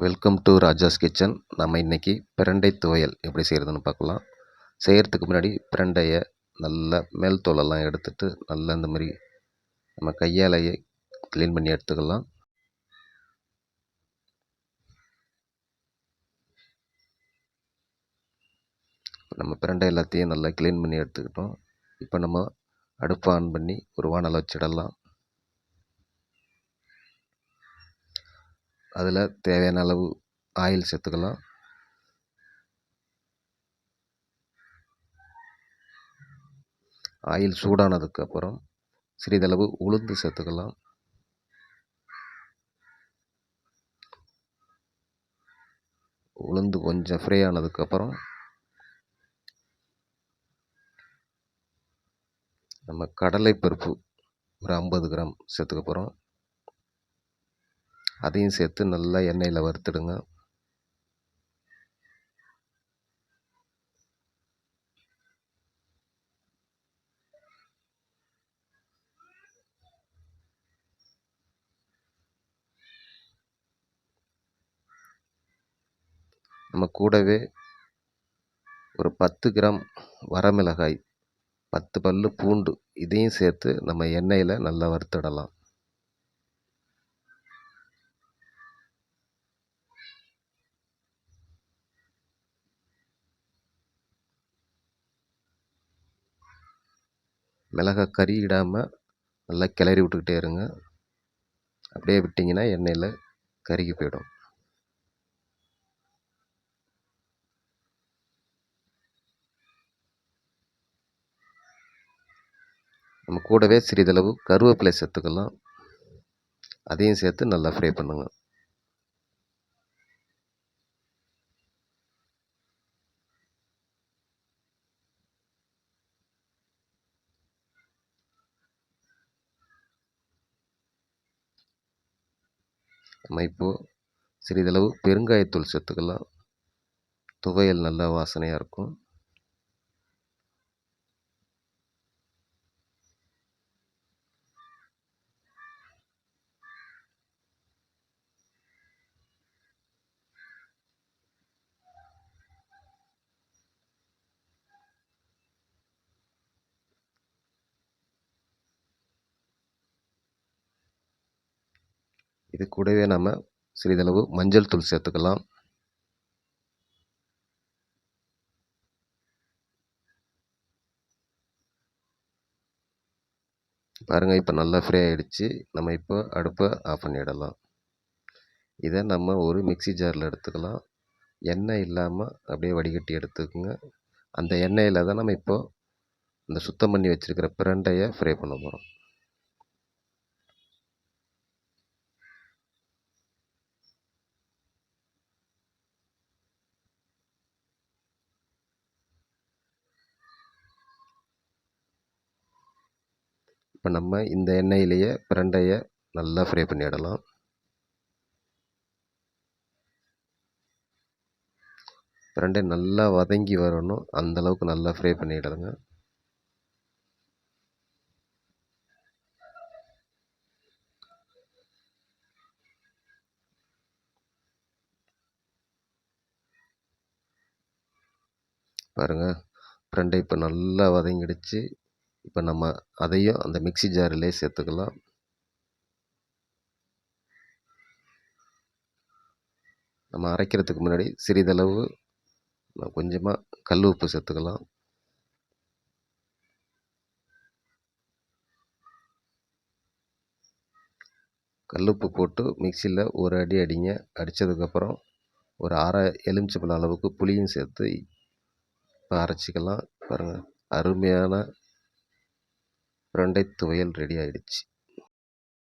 Welcome to Raja's kitchen. நம்ம இன்றைக்கி பிரண்டை துவையல் எப்படி செய்கிறதுன்னு பார்க்கலாம். செய்கிறதுக்கு முன்னாடி பிரண்டையை நல்லா மேல் தோலெல்லாம் எடுத்துட்டு நல்லா இந்த மாதிரி நம்ம கையாலேயே க்ளீன் பண்ணி எடுத்துக்கலாம். நம்ம பிரண்டை எல்லாத்தையும் நல்லா க்ளீன் பண்ணி எடுத்துக்கிட்டோம். இப்போ நம்ம அடுப்பை ஆன் பண்ணி ஒரு வானலை வச்சிடலாம். அதில் தேவையான அளவு ஆயில் சேர்த்துக்கலாம். ஆயில் சூடானதுக்கப்புறம் சிறிதளவு உளுந்து சேர்த்துக்கலாம். உளுந்து கொஞ்சம் ஃப்ரை ஆனதுக்கப்புறம் நம்ம கடலைப்பருப்பு ஒரு 50 கிராம் சேர்த்துக்க போகிறோம். அதையும் சேர்த்து நல்லா எண்ணெயில் வறுத்துடுங்க. நம்ம கூடவே ஒரு 10 கிராம் வரமிளகாய், 10 பல்லு பூண்டு இதையும் சேர்த்து நம்ம எண்ணெயில் நல்லா வறுத்துடலாம். மிளகாய் கறியிடாமல் நல்லா கிளறி விட்டுக்கிட்டே இருங்க. அப்படியே விட்டிங்கன்னா எண்ணெயில் கருகி போயிடும். நம்ம கூடவே சிறிதளவு கருவேப்பிலை சேர்த்துக்கலாம். அதையும் சேர்த்து நல்லா ஃப்ரை பண்ணுங்க. நம்ம இப்போது சிறிதளவு பெருங்காயத்தூள் சேர்த்துக்கலாம். துவையல் நல்லா வாசனையாக இருக்கும். இது கூடவே நம்ம சிறிதளவு மஞ்சள் தூள் சேர்த்துக்கலாம். பாருங்கள், இப்போ நல்லா ஃப்ரை ஆகிடுச்சு. நம்ம இப்போ அடுப்பை ஆஃப் பண்ணிடலாம். இதை நம்ம ஒரு மிக்ஸி ஜாரில் எடுத்துக்கலாம். எண்ணெய் இல்லாமல் அப்படியே வடிகட்டி எடுத்துக்கோங்க. அந்த எண்ணெயில் தான் நம்ம இப்போது இந்த சுத்தம் பண்ணி வச்சுருக்கிற பிரண்டையை ஃப்ரை பண்ண போகிறோம். இப்போ நம்ம இந்த எண்ணெயிலேயே பிரண்டையை நல்லா ஃப்ரை பண்ணிடலாம். பிரண்டை நல்லா வதங்கி வரணும், அந்தளவுக்கு நல்லா ஃப்ரை பண்ணிவிடுங்க. பாருங்கள், பிரண்டை இப்போ நல்லா வதங்கிடுச்சு. இப்போ நம்ம அதையும் அந்த மிக்ஸி ஜாரிலே சேர்த்துக்கலாம். நம்ம அரைக்கிறதுக்கு முன்னாடி சிறிதளவு கொஞ்சமாக கல் உப்பு சேர்த்துக்கலாம். கல்லுப்பு போட்டு மிக்சியில் ஒரு அடி அடிங்க. அடித்ததுக்கப்புறம் ஒரு அரை எலுமிச்சம்பழம் அளவுக்கு புளியும் சேர்த்து இப்போ அரைச்சிக்கலாம். பாருங்கள், அருமையான பிரண்டை துவையல் ரெடி ஆகிடுச்சு.